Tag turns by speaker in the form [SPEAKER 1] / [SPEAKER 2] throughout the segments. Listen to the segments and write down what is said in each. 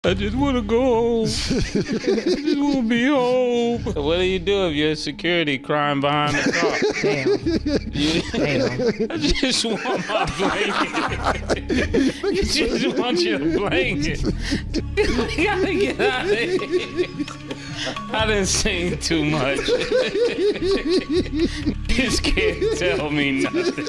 [SPEAKER 1] I just want to go home. I just want to be home. What do you do if you're security crying behind the car? Damn. I just want my blanket. You just want your blanket. We gotta get out of here. I didn't sing too much. This can't tell me nothing.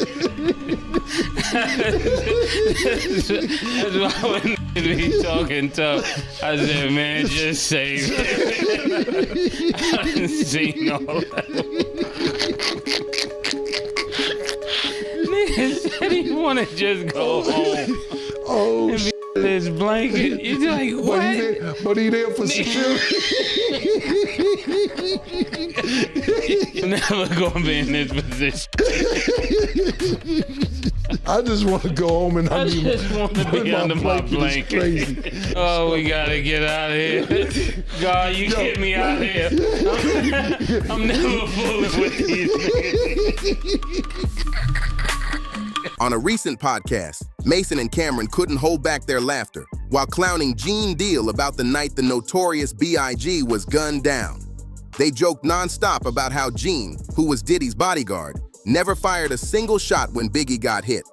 [SPEAKER 1] That's why when be talking tough, I said, man, just save it. I didn't sing all that. Nigga said he wanna just go home.
[SPEAKER 2] Oh,
[SPEAKER 1] shit. This blanket. You're like, what?
[SPEAKER 2] But he there for security.
[SPEAKER 1] I'm never gonna be in this position.
[SPEAKER 2] I just want to go home and
[SPEAKER 1] I just want to be under my blanket. Oh, we gotta get out of here. God, you get me out of here. I'm never fooling with these niggas.
[SPEAKER 3] On a recent podcast, Mason and Cam'ron couldn't hold back their laughter while clowning Gene Deal about the night the notorious B.I.G. was gunned down. They joked nonstop about how Gene, who was Diddy's bodyguard, never fired a single shot when Biggie got hit.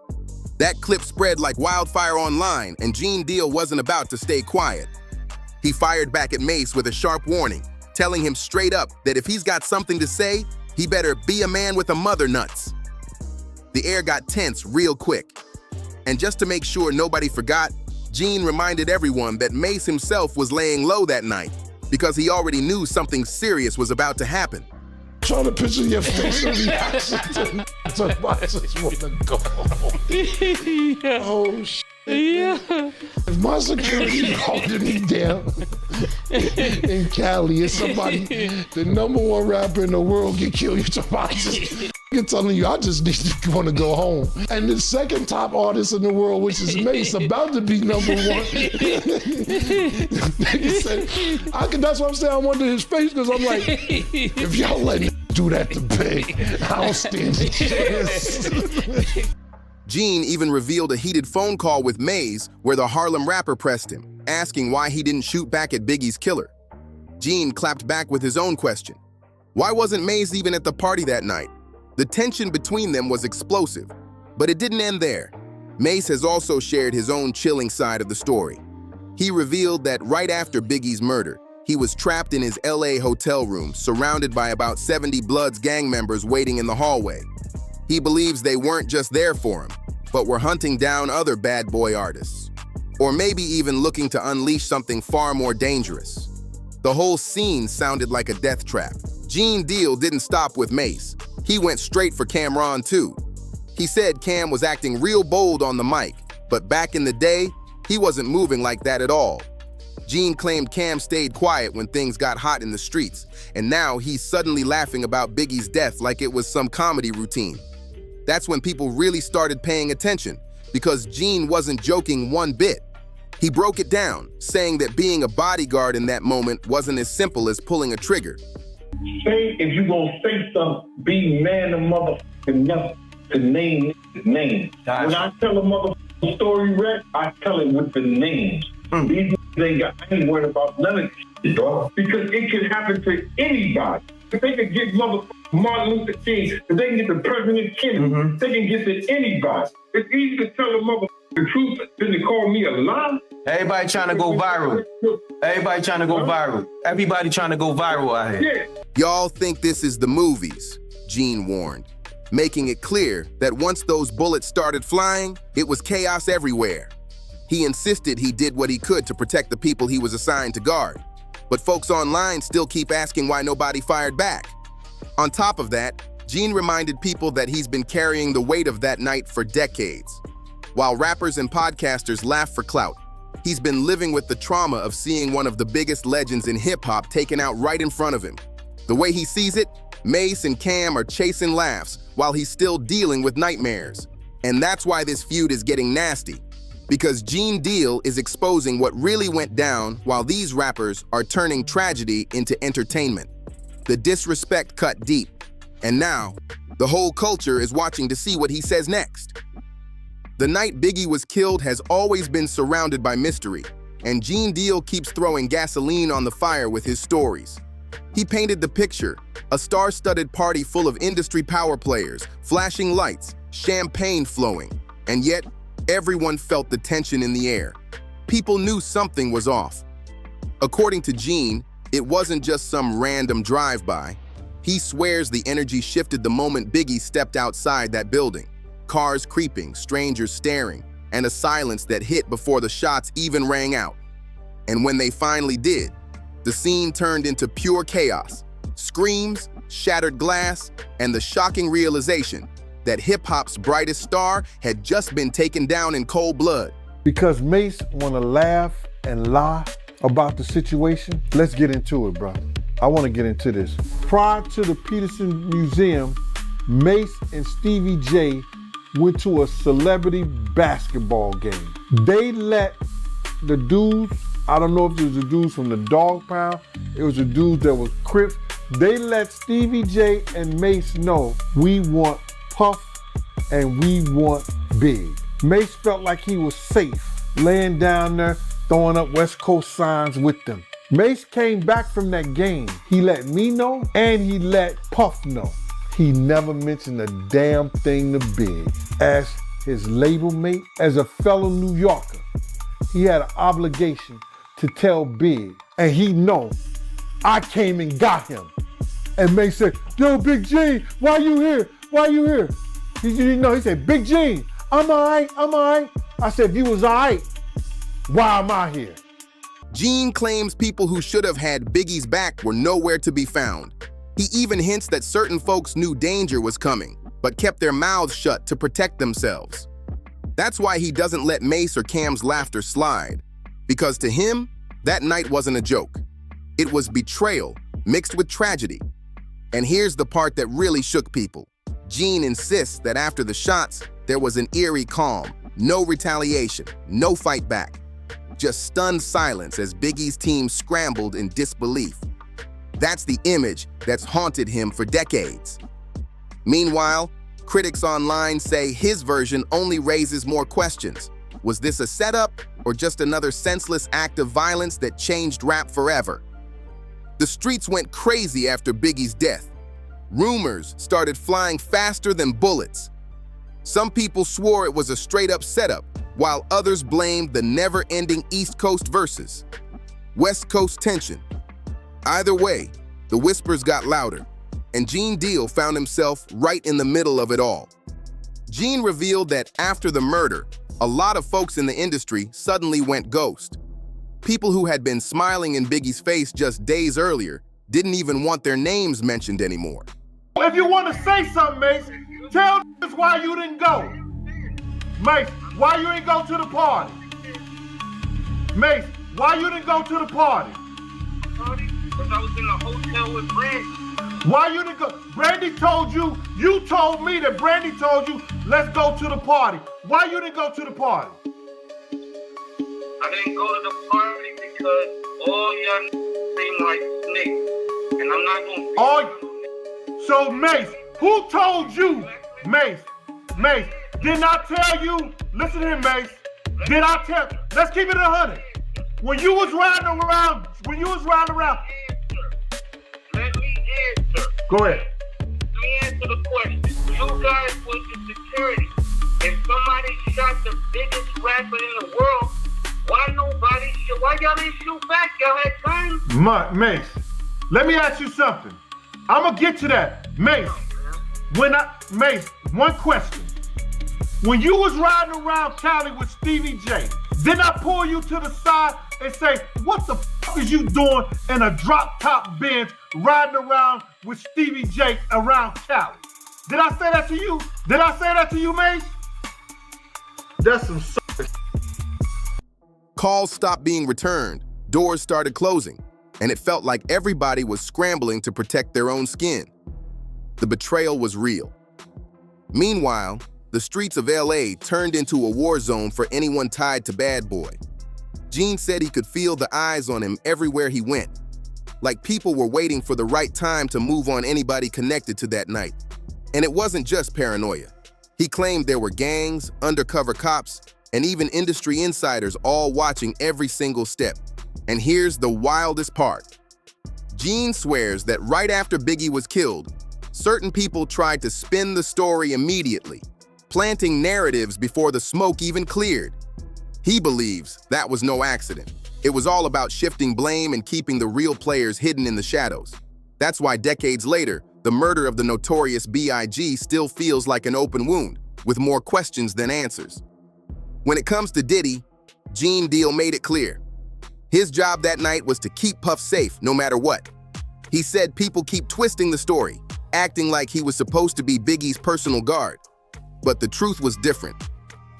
[SPEAKER 3] That clip spread like wildfire online, and Gene Deal wasn't about to stay quiet. He fired back at Mace with a sharp warning, telling him straight up that if he's got something to say, he better be a man with a mother nuts. The air got tense real quick. And just to make sure nobody forgot, Gene reminded everyone that Mace himself was laying low that night because he already knew something serious was about to happen.
[SPEAKER 2] Trying to picture your facial reaction to I just want to go home.
[SPEAKER 1] Yeah.
[SPEAKER 2] Oh, shit.
[SPEAKER 1] Yeah.
[SPEAKER 2] If my security holding me down in Cali, it's somebody, the #1 rapper in the world get killed, you're telling you, I just need to want to go home. And the second top artist in the world, which is Mace, about to be #1. That's why I'm saying I wonder his face, because I'm like, if y'all let me do that to Big, I don't stand a chance.
[SPEAKER 3] Gene even revealed a heated phone call with Mase where the Harlem rapper pressed him, asking why he didn't shoot back at Biggie's killer. Gene clapped back with his own question. Why wasn't Mase even at the party that night? The tension between them was explosive, but it didn't end there. Mase has also shared his own chilling side of the story. He revealed that right after Biggie's murder, he was trapped in his LA hotel room, surrounded by about 70 Bloods gang members waiting in the hallway. He believes they weren't just there for him, but were hunting down other bad boy artists. Or maybe even looking to unleash something far more dangerous. The whole scene sounded like a death trap. Gene Deal didn't stop with Mace. He went straight for Cam'ron too. He said Cam was acting real bold on the mic, but back in the day, he wasn't moving like that at all. Gene claimed Cam stayed quiet when things got hot in the streets, and now he's suddenly laughing about Biggie's death like it was some comedy routine. That's when people really started paying attention, because Gene wasn't joking one bit. He broke it down, saying that being a bodyguard in that moment wasn't as simple as pulling a trigger.
[SPEAKER 4] Say, if you gonna say something, be man and motherfucking enough to name his name. When I tell a motherfucking story, Rex, I tell it with the names. These niggas I ain't worried about none of this shit, dog. Because it can happen to anybody. If they can get motherfucking Martin Luther King, if they can get the President Kennedy, they can get to anybody. It's easy to tell a motherfucker the truth than to call me a lie.
[SPEAKER 5] Everybody trying to go viral. Everybody trying to go viral. Everybody trying to go viral out here.
[SPEAKER 4] Yeah.
[SPEAKER 3] Y'all think this is the movies, Gene warned, making it clear that once those bullets started flying, it was chaos everywhere. He insisted he did what he could to protect the people he was assigned to guard, but folks online still keep asking why nobody fired back. On top of that, Gene reminded people that he's been carrying the weight of that night for decades. While rappers and podcasters laugh for clout, he's been living with the trauma of seeing one of the biggest legends in hip-hop taken out right in front of him. The way he sees it, Mace and Cam are chasing laughs while he's still dealing with nightmares. And that's why this feud is getting nasty, because Gene Deal is exposing what really went down while these rappers are turning tragedy into entertainment. The disrespect cut deep, and now the whole culture is watching to see what he says next. The night Biggie was killed has always been surrounded by mystery, And Gene Deal keeps throwing gasoline on the fire with his stories. He painted the picture, a star-studded party full of industry power players, flashing lights, champagne flowing, and yet everyone felt the tension in the air. People knew something was off. According to Gene, it wasn't just some random drive-by. He swears the energy shifted the moment Biggie stepped outside that building. Cars creeping, strangers staring, and a silence that hit before the shots even rang out. And when they finally did, the scene turned into pure chaos. Screams, shattered glass, and the shocking realization that hip-hop's brightest star had just been taken down in cold blood.
[SPEAKER 6] Because Mace wanna laugh and lie about the situation, let's get into it, bro. I wanna get into this. Prior to the Peterson Museum, Mace and Stevie J went to a celebrity basketball game. They let the dudes, I don't know if it was the dudes from the Dog Pound, it was the dudes that was Crips, they let Stevie J and Mace know, we want Puff and we want Big. Mace felt like he was safe, laying down there, throwing up West Coast signs with them. Mace came back from that game. He let me know and he let Puff know. He never mentioned a damn thing to Big. As his label mate, as a fellow New Yorker, he had an obligation to tell Big, and he know I came and got him. And Mace said, yo, Big G, why you here? Why you here? He said, Big G, I'm all right. I said, if you was all right, why am I here?
[SPEAKER 3] Gene claims people who should have had Biggie's back were nowhere to be found. He even hints that certain folks knew danger was coming, but kept their mouths shut to protect themselves. That's why he doesn't let Mace or Cam's laughter slide, because to him, that night wasn't a joke. It was betrayal mixed with tragedy. And here's the part that really shook people. Gene insists that after the shots, there was an eerie calm, no retaliation, no fight back. Just stunned silence as Biggie's team scrambled in disbelief. That's the image that's haunted him for decades. Meanwhile, critics online say his version only raises more questions. Was this a setup or just another senseless act of violence that changed rap forever? The streets went crazy after Biggie's death. Rumors started flying faster than bullets. Some people swore it was a straight-up setup, while others blamed the never-ending East Coast verses. West Coast tension. Either way, the whispers got louder, and Gene Deal found himself right in the middle of it all. Gene revealed that after the murder, a lot of folks in the industry suddenly went ghost. People who had been smiling in Biggie's face just days earlier didn't even want their names mentioned anymore.
[SPEAKER 6] If you want to say something, Mace, tell us why you didn't go. Mace, why you didn't go to the party? Mace, why you didn't go to the party?
[SPEAKER 7] Because I was in a hotel with Brandy.
[SPEAKER 6] Why you didn't go? Brandy told you, you told me that Brandy told you, let's go to the party. Why you didn't go to the party?
[SPEAKER 7] I didn't go to the party because all y'all seem like snakes. And I'm not going to be
[SPEAKER 6] So Mace, who told you? Mace, didn't I tell you? Listen to him, Mace. Did I tell? Let's keep it 100. When you was riding around.
[SPEAKER 7] Let me answer.
[SPEAKER 6] Go ahead.
[SPEAKER 7] Let me answer the question. You guys was the security. If somebody shot the biggest rapper in the world, why y'all didn't shoot back? Y'all had time?
[SPEAKER 6] Mace, let me ask you something. I'm gonna get to that. Mace, Mace, one question. When you was riding around Cali with Stevie J, didn't I pull you to the side and say, what the f is you doing in a drop top Benz riding around with Stevie J around Cali? Did I say that to you? Did I say that to you, Mace? That's some
[SPEAKER 3] Calls stopped being returned, doors started closing, and it felt like everybody was scrambling to protect their own skin. The betrayal was real. Meanwhile, the streets of LA turned into a war zone for anyone tied to Bad Boy. Gene said he could feel the eyes on him everywhere he went, like people were waiting for the right time to move on anybody connected to that night. And it wasn't just paranoia. He claimed there were gangs, undercover cops, and even industry insiders all watching every single step. And here's the wildest part. Gene swears that right after Biggie was killed, certain people tried to spin the story immediately, planting narratives before the smoke even cleared. He believes that was no accident. It was all about shifting blame and keeping the real players hidden in the shadows. That's why decades later, the murder of the notorious B.I.G. still feels like an open wound, with more questions than answers. When it comes to Diddy, Gene Deal made it clear. His job that night was to keep Puff safe no matter what. He said people keep twisting the story, acting like he was supposed to be Biggie's personal guard. But the truth was different.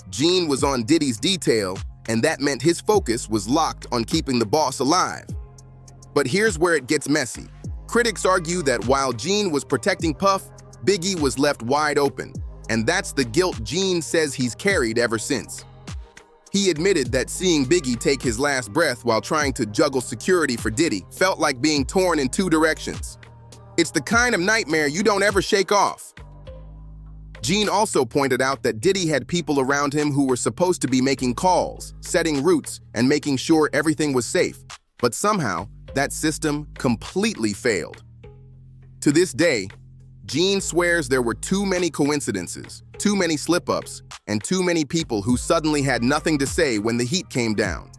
[SPEAKER 3] Gene was on Diddy's detail, and that meant his focus was locked on keeping the boss alive. But here's where it gets messy. Critics argue that while Gene was protecting Puff, Biggie was left wide open, and that's the guilt Gene says he's carried ever since. He admitted that seeing Biggie take his last breath while trying to juggle security for Diddy felt like being torn in two directions. It's the kind of nightmare you don't ever shake off. Gene also pointed out that Diddy had people around him who were supposed to be making calls, setting routes, and making sure everything was safe, but somehow, that system completely failed. To this day, Gene swears there were too many coincidences, too many slip-ups, and too many people who suddenly had nothing to say when the heat came down.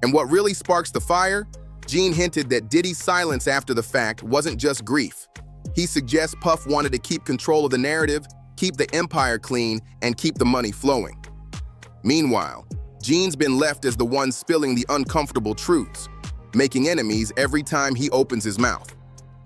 [SPEAKER 3] And what really sparks the fire? Gene hinted that Diddy's silence after the fact wasn't just grief. He suggests Puff wanted to keep control of the narrative, keep the empire clean, and keep the money flowing. Meanwhile, Gene's been left as the one spilling the uncomfortable truths, making enemies every time he opens his mouth.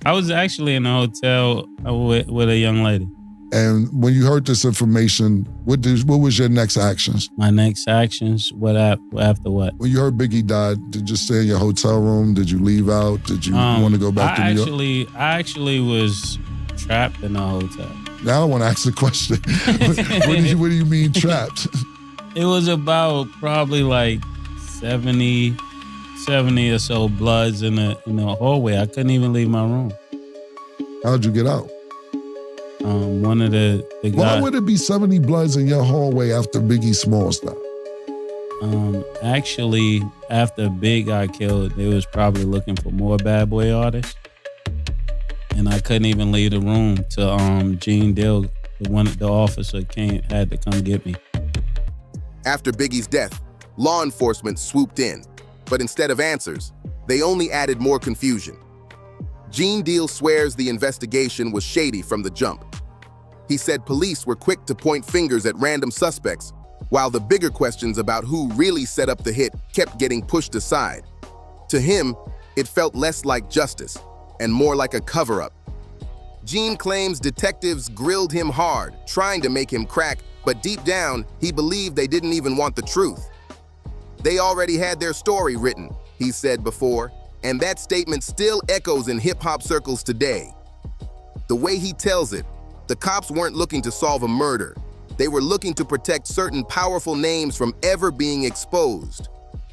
[SPEAKER 1] I was actually in a hotel with a young lady.
[SPEAKER 2] And when you heard this information, what was your next actions?
[SPEAKER 1] My next actions? After what?
[SPEAKER 2] When you heard Biggie died, did you stay in your hotel room? Did you leave out? Did you want to go back to New York?
[SPEAKER 1] I actually was trapped in a hotel.
[SPEAKER 2] Now I want to ask the question. What do you mean trapped?
[SPEAKER 1] It was about probably like 70 or so bloods in the hallway. I couldn't even leave my room.
[SPEAKER 2] How'd you get out?
[SPEAKER 1] One of the guys.
[SPEAKER 2] Why would it be 70 bloods in your hallway after Biggie Smalls died?
[SPEAKER 1] Actually, after Big got killed, they was probably looking for more bad boy artists. And I couldn't even leave the room till Gene Deal, the officer had to come get me.
[SPEAKER 3] After Biggie's death, law enforcement swooped in, but instead of answers, they only added more confusion. Gene Deal swears the investigation was shady from the jump. He said police were quick to point fingers at random suspects, while the bigger questions about who really set up the hit kept getting pushed aside. To him, it felt less like justice and more like a cover-up. Gene claims detectives grilled him hard, trying to make him crack, but deep down, he believed they didn't even want the truth. They already had their story written, he said before, and that statement still echoes in hip-hop circles today. The way he tells it, the cops weren't looking to solve a murder. They were looking to protect certain powerful names from ever being exposed.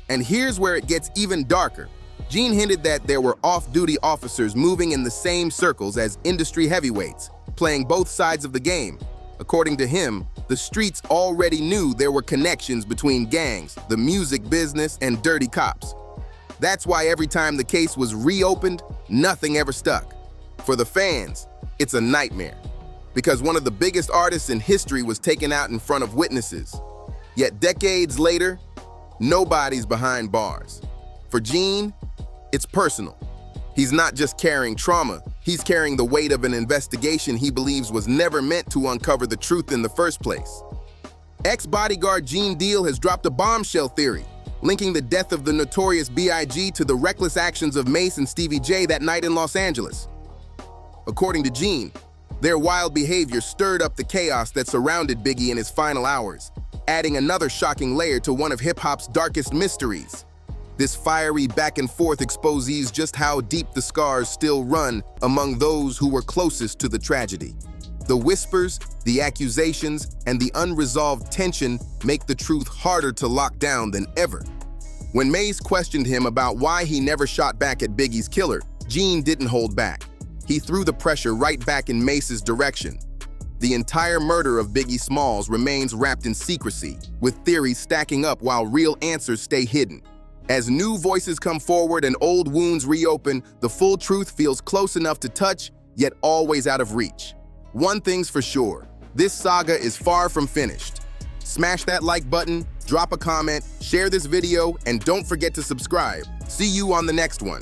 [SPEAKER 3] And here's where it gets even darker. Gene hinted that there were off-duty officers moving in the same circles as industry heavyweights, playing both sides of the game. According to him, the streets already knew there were connections between gangs, the music business, and dirty cops. That's why every time the case was reopened, nothing ever stuck. For the fans, it's a nightmare, because one of the biggest artists in history was taken out in front of witnesses. Yet decades later, nobody's behind bars. For Gene, it's personal. He's not just carrying trauma, he's carrying the weight of an investigation he believes was never meant to uncover the truth in the first place. Ex-bodyguard Gene Deal has dropped a bombshell theory, linking the death of the notorious B.I.G. to the reckless actions of Mace and Stevie J that night in Los Angeles. According to Gene, their wild behavior stirred up the chaos that surrounded Biggie in his final hours, adding another shocking layer to one of hip-hop's darkest mysteries. This fiery back-and-forth exposes just how deep the scars still run among those who were closest to the tragedy. The whispers, the accusations, and the unresolved tension make the truth harder to lock down than ever. When Mase questioned him about why he never shot back at Biggie's killer, Gene didn't hold back. He threw the pressure right back in Mace's direction. the entire murder of Biggie Smalls remains wrapped in secrecy, with theories stacking up while real answers stay hidden. As new voices come forward and old wounds reopen, the full truth feels close enough to touch, yet always out of reach. One thing's for sure, this saga is far from finished. Smash that like button, drop a comment, share this video, and don't forget to subscribe. See you on the next one.